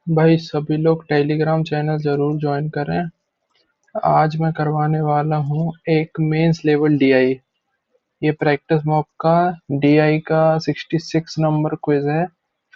भाई सभी लोग टेलीग्राम चैनल जरूर ज्वाइन करें। आज मैं करवाने वाला हूँ एक मेंस लेवल डीआई। ये प्रैक्टिस मॉक का डीआई का 66 नंबर क्विज है।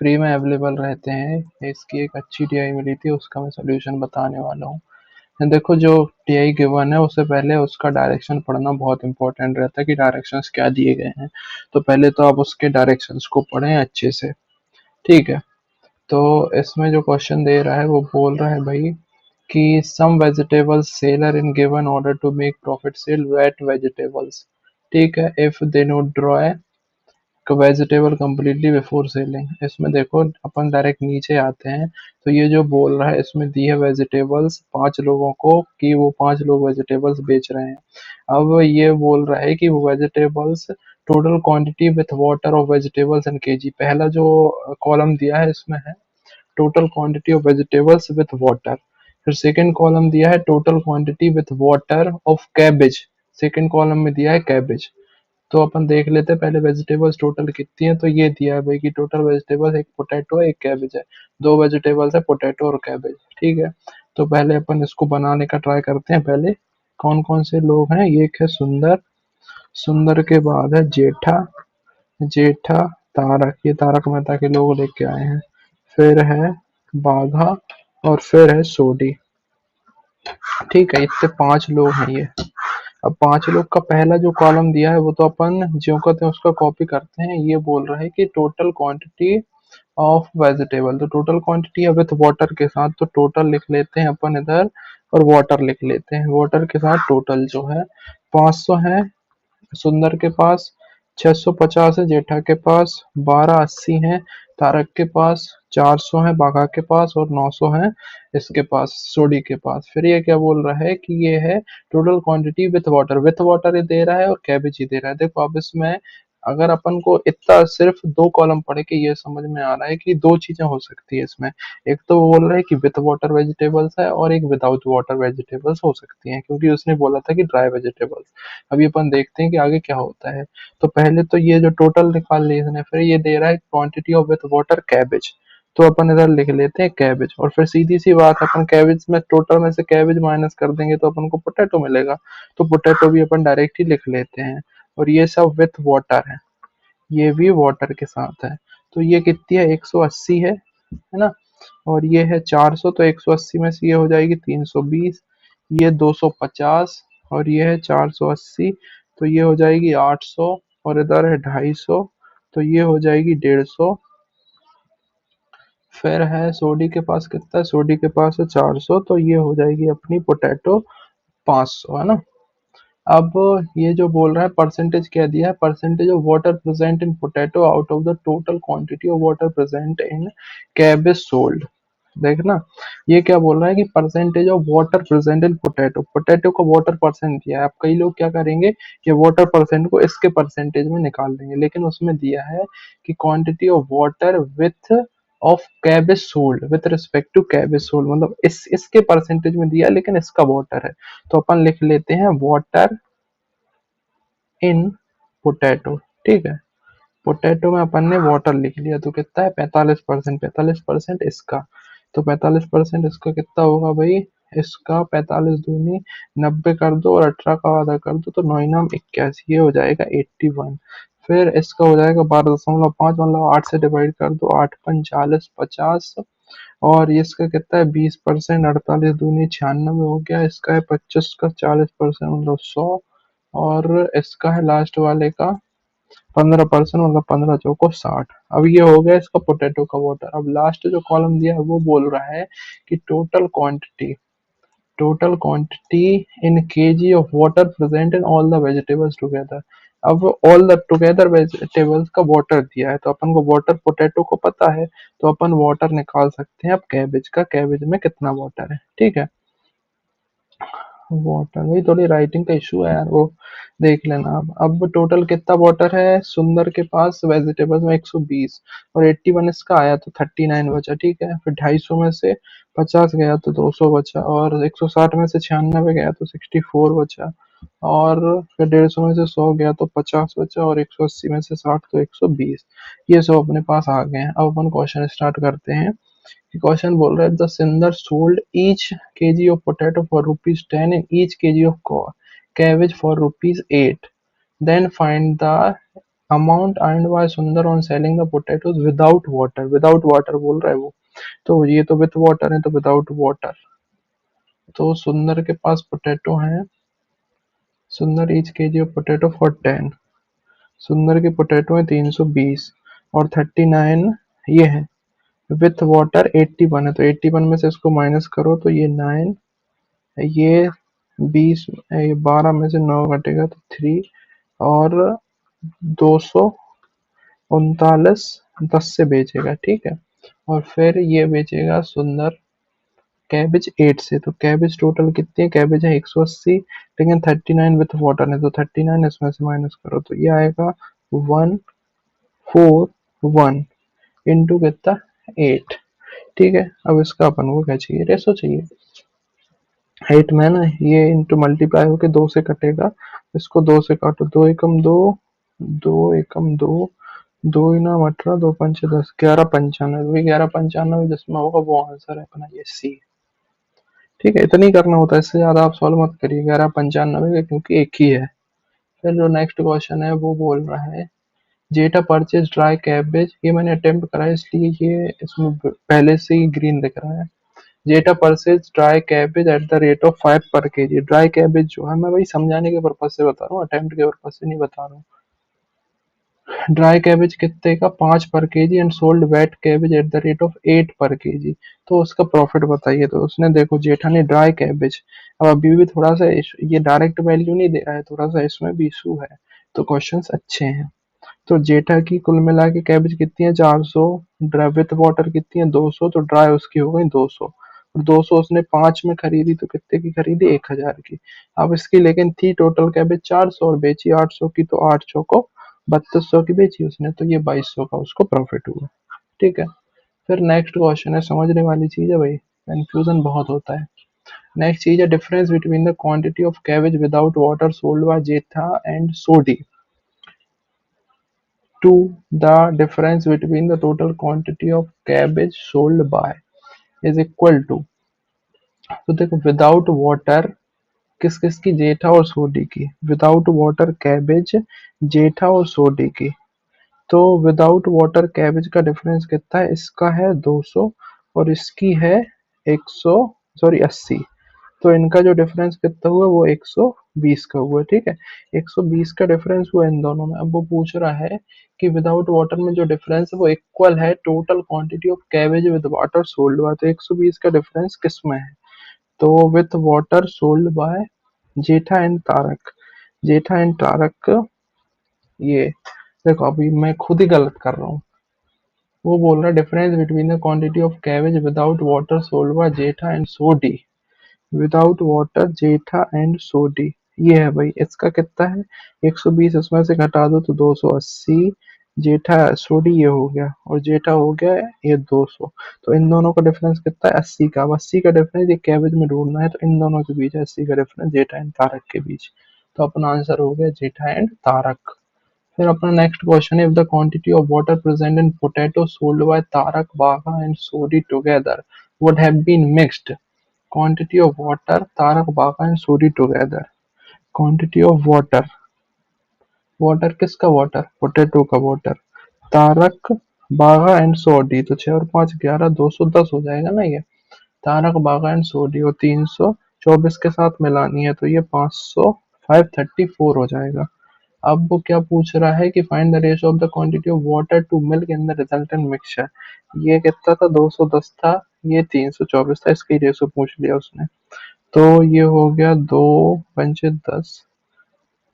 फ्री में अवेलेबल रहते हैं। इसकी एक अच्छी डीआई मिली थी, उसका मैं सोल्यूशन बताने वाला हूँ। देखो, जो डीआई गिवन है उससे पहले उसका डायरेक्शन पढ़ना बहुत इंपॉर्टेंट रहता है कि डायरेक्शंस क्या दिए गए हैं। तो पहले तो आप उसके डायरेक्शंस को पढ़ें अच्छे से। ठीक है। तो इसमें जो क्वेश्चन दे रहा है वो बोल रहा है भाई कि some vegetables seller in given order to make profit sell wet vegetables. ठीक है, if they not draw vegetable completely before selling. इसमें देखो अपन डायरेक्ट नीचे आते हैं। तो ये जो बोल रहा है इसमें दी है वेजिटेबल्स 5 लोगों को कि वो 5 लोग वेजिटेबल्स बेच रहे हैं। अब ये बोल रहा है कि वो vegetables total quantity with water of vegetables in KG. पहला जो कॉलम दिया है इसमें है total quantity of vegetables with water. फिर सेकंड कॉलम दिया है total quantity with water of cabbage. Second column में दिया है कैबेज। तो अपन देख लेते हैं पहले वेजिटेबल्स टोटल कितनी है। तो ये दिया है भाई कि टोटल वेजिटेबल्स एक पोटैटो है एक कैबेज है। दो वेजिटेबल्स है पोटैटो और कैबेज। ठीक है। तो पहले अपन इसको बनाने का ट्राई करते हैं। पहले कौन कौन से लोग हैं। एक है सुंदर। सुंदर के बाद है जेठा। जेठा, तारक, ये तारक मेहता के लोग लेके आए हैं। फिर है बाघा और फिर है सोडी। ठीक है, इतने 5 लोग हैं ये। अब 5 लोग का पहला जो कॉलम दिया है वो तो अपन ज्यों का त्यों उसका कॉपी करते हैं। ये बोल रहा है कि टोटल क्वांटिटी ऑफ वेजिटेबल। तो टोटल क्वांटिटी है विथ वाटर के साथ, तो टोटल लिख लेते हैं अपन इधर और वाटर लिख लेते हैं। वाटर के साथ टोटल जो है 500 है सुंदर के पास, 650 है जेठा के पास, 1280 है तारक के पास, 400 है बाघा के पास और 900 है इसके पास सोडी के पास। फिर ये क्या बोल रहा है कि ये है टोटल क्वांटिटी विथ वाटर ये दे रहा है और कैबेज ही दे रहा है। देखो अब इसमें अगर अपन को इतना सिर्फ 2 कॉलम पढ़ के ये समझ में आ रहा है कि दो चीजें हो सकती है इसमें। एक तो वो बोल रहा है कि विथ वाटर वेजिटेबल्स है और एक विदाउट वाटर वेजिटेबल्स हो सकती हैं, क्योंकि उसने बोला था कि ड्राई वेजिटेबल्स। अभी अपन देखते हैं कि आगे क्या होता है। तो पहले तो ये जो टोटल निकाल ली इसने, फिर ये दे रहा है quantity of with water cabbage. तो अपन इधर लिख लेते हैं कैबेज और फिर सीधी सी बात है, अपन कैबेज में टोटल में से कैबेज माइनस कर देंगे तो अपन को पोटैटो मिलेगा। तो पोटैटो भी अपन डायरेक्ट ही लिख लेते हैं। और ये सब विथ वाटर है, ये भी वाटर के साथ है। तो ये कितनी है 180 है ना। और ये है 400, तो 180 में से ये हो जाएगी 320। ये 250 और ये है 480, तो ये हो जाएगी 800। और इधर है 250, तो ये हो जाएगी 150। फिर है सोडी के पास कितना है, सोडी के पास है 400, तो ये हो जाएगी अपनी पोटैटो 500, है ना। अब ये जो बोल रहा है परसेंटेज क्या दिया है, percentage of water present in potato out of the total quantity of water present in cabbage sold. देखना, ये क्या बोल रहा है कि percentage of water present in potato. Potato का वाटर परसेंट दिया है। अब कई लोग क्या करेंगे कि वाटर परसेंट को इसके परसेंटेज में निकाल देंगे, लेकिन उसमें दिया है कि quantity of water with of cabbage sold with respect to cabbage sold, मतलब इसके परसेंटेज में दिया है लेकिन इसका वाटर है। तो अपन लिख लेते हैं वाटर इन पोटैटो। ठीक है, पोटैटो में अपन ने वाटर लिख लिया, तो कितना है 45%। 45% इसका, तो 45% इसका कितना होगा भाई। इसका 45 दूनी 90 कर दो और 18 का आधा कर दो, तो 9×81 ये हो जाएगा 81। फिर इसका हो जाएगा 12.5, मतलब 8 से डिवाइड कर दो, 8×5 = 50। और इसका कितना है 20%, 48 दूनी 96 हो गया। इसका है 25 का 40%, मतलब 100। और इसका है लास्ट वाले का 15%, मतलब 15×4 = 60। अब ये हो गया इसका पोटैटो का वाटर। अब लास्ट जो कॉलम दिया है वो बोल रहा है कि total quantity in KG of water present in all the vegetables together. अब ऑल द टुगेदर वेजिटेबल्स का वाटर दिया है, तो अपन को वाटर पोटैटो को पता है, तो अपन वाटर निकाल सकते हैं अब कैबेज का। कैबेज में कितना वाटर है, ठीक है। वाटर, वही थोड़ी राइटिंग का इशू है यार, वो देख लेना। अब टोटल कितना वाटर है सुंदर के पास वेजिटेबल्स में 120, और 81 इसका आया तो 39 बचा। ठीक है, फिर 250 में से 50 गया तो 200 बचा, और 160 में से 96 गया तो 64 बचा, और फिर 150 में से 100 गया तो 50 बचा, और 180 में से 60 तो 120। ये सब अपने पास आ गए हैं। अब अपन क्वेश्चन स्टार्ट करते हैं। क्वेश्चन बोल रहा है the Sundar sold each kg of potato for ₹10 and each kg of cabbage for ₹8. Then find the amount earned by Sundar on selling the potatoes without water. Without water बोल रहा है वो, तो ये तो विथ वाटर है, तो विदाउट वाटर। तो सुंदर के पास पोटैटो है, सुंदर each kg of potato for 10। सुंदर के पोटैटो है 320 और 39 ये है, विथ वाटर 81 है, तो 81 में से इसको माइनस करो तो ये 9, ये 20, ये 12 में से 9 घटेगा तो 3, और 239 10 से बेचेगा, ठीक है। और फिर ये बेचेगा सुंदर कैबेज 8 से, तो कैबेज टोटल कितनी है, कैबेज है 180, लेकिन 39 विथ वाटर है, तो 39 इसमें से माइनस करो तो ये आएगा 141 इंटू कितना 8, ठीक है। अब इसका अपन को क्या चाहिए, रेशो चाहिए। 8 में ना ये इंटू मल्टीप्लाई होके 2 से कटेगा, इसको 2 से काटो, 2 एकम 2, 2 एकम 2, 2 इना 18, 2 पंचे 10, 1195, वही 1195 जिसमें होगा वो आंसर है अपना, ये सी। ठीक है, इतना ही करना होता है, इससे ज्यादा आप सॉल्व मत करिए 1195 का, क्योंकि एक ही है। फिर जो नेक्स्ट क्वेश्चन है वो बोल रहा है जेटा परचेज ड्राई कैबेज, ये मैंने अटेम्प्ट करा है इसलिए ये इसमें पहले से ही ग्रीन दिख रहा है। Jetha purchase dry cabbage at the rate of 5 per KG. Dry cabbage जो है, मैं वही समझाने के पर्पज से बता रहा हूँ, अटेम्प्ट के पर्पज से नहीं बता रहा हूँ। ड्राई कैबेज कितने का, 5 per KG, and sold wet cabbage at the rate of 8 per KG. तो उसका प्रॉफिट बताइए। तो उसने देखो जेठा ने ड्राई कैबेज, अब अभी भी थोड़ा सा ये डायरेक्ट वैल्यू नहीं दे रहा है, थोड़ा सा इसमें भी इशू है, तो क्वेश्चंस अच्छे हैं। तो जेठा की कुल मिला के कैबेज कितनी है 400, ड्राई विथ वाटर कितनी है 200, तो ड्राई उसकी हो गई 200, और 200 उसने 5 में खरीदी, तो कितने की खरीदी 1000 की। अब इसकी लेकिन थी टोटल कैबेज 400 और बेची 800 की, तो 800 को 3200 की बेची उसने, तो ये 2200 का उसको प्रॉफिट हुआ, ठीक है। फिर नेक्स्ट क्वेश्चन है, समझने वाली चीज है भाई, कंफ्यूजन बहुत होता है। नेक्स्ट चीज है difference between the quantity of cabbage without water sold by Jetha and Sodhi to the difference between the total quantity of cabbage sold by is equal to। तो देखो विदाउट वाटर किस किस की, जेठा और सोडी की। विदाउट वाटर कैबेज जेठा और सोडी की। तो विदाउट वाटर कैबेज का डिफरेंस कितना है, इसका है 200 और इसकी है 100, सॉरी 80। तो इनका जो डिफरेंस कितना हुआ वो 120 का हुआ, ठीक है। 120 का डिफरेंस हुआ इन दोनों में। अब वो पूछ रहा है कि विदाउट वाटर में जो डिफरेंस है वो इक्वल है total quantity of cabbage with water sold by. तो 120 का डिफरेंस किस में है, तो with water sold by Jetha and Tarak. Jetha and Tarak, ये देखो अभी मैं खुद ही गलत कर रहा हूँ। वो बोल रहा है difference between the quantity of cabbage without water sold by Jetha and Sodhi, without water Jetha and Sodhi, ये है भाई। इसका कितना है 120, इसमें से घटा दो तो 280, जेठा सोडी ये हो गया, और जेठा हो गया ये 200। तो इन दोनों का डिफरेंस कितना है 80 का। अब 80 का डिफरेंस ये कैबेज में ढूंढना है, तो इन दोनों के बीच है 80 का डिफरेंस जेठा एंड तारक के बीच। तो अपना आंसर हो गया जेठा एंड तारक। फिर अपना नेक्स्ट क्वेश्चन है, if the quantity of water present in potato sold by Tarak Bagha and Sodhi together would have been mixed, quantity of water Tarak Bagha and Sodhi together. Quantity of water, water किसका water, potato का water, Tarak Bagha and Sodhi, तो 6 और 5 11, 210 हो जाएगा ना ये। Tarak Bagha and सोडी और 324 के साथ मिलानी है, तो ये 500 534 हो जाएगा। अब वो क्या पूछ रहा है कि find the ratio of the quantity of water to milk in the resultant mixture. ये कितना था 210 था, ये 324 था, इसकी रेशियो पूछ लिया उसने। तो ये हो गया 2 पंचे 10,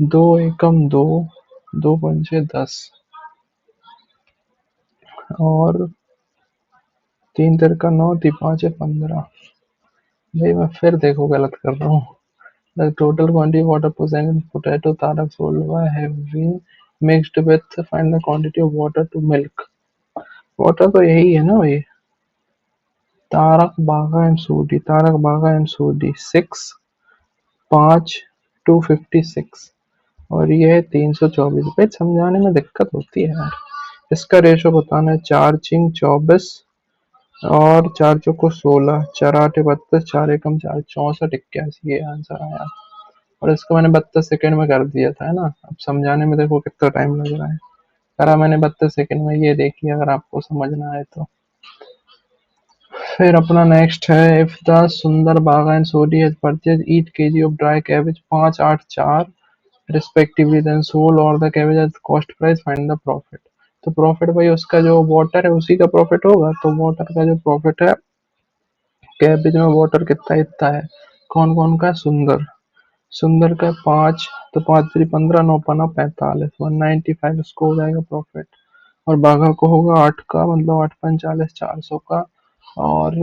2 एकम 2, 2 पंचे 10, और 3 तिरका 9, 3 पाँचे 15। भाई मैं फिर देखो गलत कर रहा हूँ। The total quantity of water present in potato tarak sold by have been mixed with, find the quantity of water to milk। Water तो यही है ना भाई, तारक बाघा एंड सोडी, तारक बाघा एंड सोडी 6 5 256, और ये है 324। भाई समझाने में दिक्कत होती है यार। इसका रेशो बताना है, 4 चिंग 24, और 4 चौको 16, 4 आठे 32, 4 एकम 4, 64 81, ये आंसर आया। और इसको मैंने 32 सेकंड में कर दिया था, है ना। अब समझाने में देखो कितना टाइम लग रहा है। करा मैंने 32 सेकंड में, ये देखिए अगर आपको समझना है तो। फिर अपना नेक्स्ट है, if the Sundar Bagha and Sodhi has purchase 8 kg of dry cabbage 5, 8, 4 respectively, then sold all the cabbage at cost price, find the profit. तो प्रॉफिट भाई उसका जो वाटर है उसी का प्रॉफिट होगा। तो वाटर का जो प्रॉफिट है, कैबेज में वाटर कितना इतना है, कौन कौन का, सुंदर, सुंदर का 5, तो 5 3 15, 9 5 45, 195 उसको हो जाएगा प्रॉफिट। और बाघा को होगा 8 का, मतलब 8 5 40, 400 का। और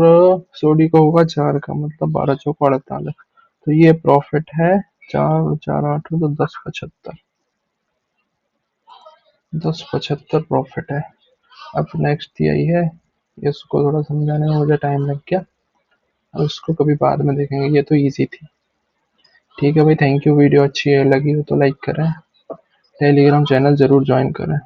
सोडी को होगा 4 का, मतलब 12 चौको 48। तो ये प्रॉफिट है। 4 4 8 तो 10 75, 10 75 प्रॉफिट है। अब नेक्स्ट यही है, इसको थोड़ा समझाने में मुझे टाइम लग गया, और उसको कभी बाद में देखेंगे, ये तो इजी थी। ठीक है भाई, थैंक यू। वीडियो अच्छी है लगी हो तो लाइक करें, टेलीग्राम चैनल जरूर ज्वाइन करें।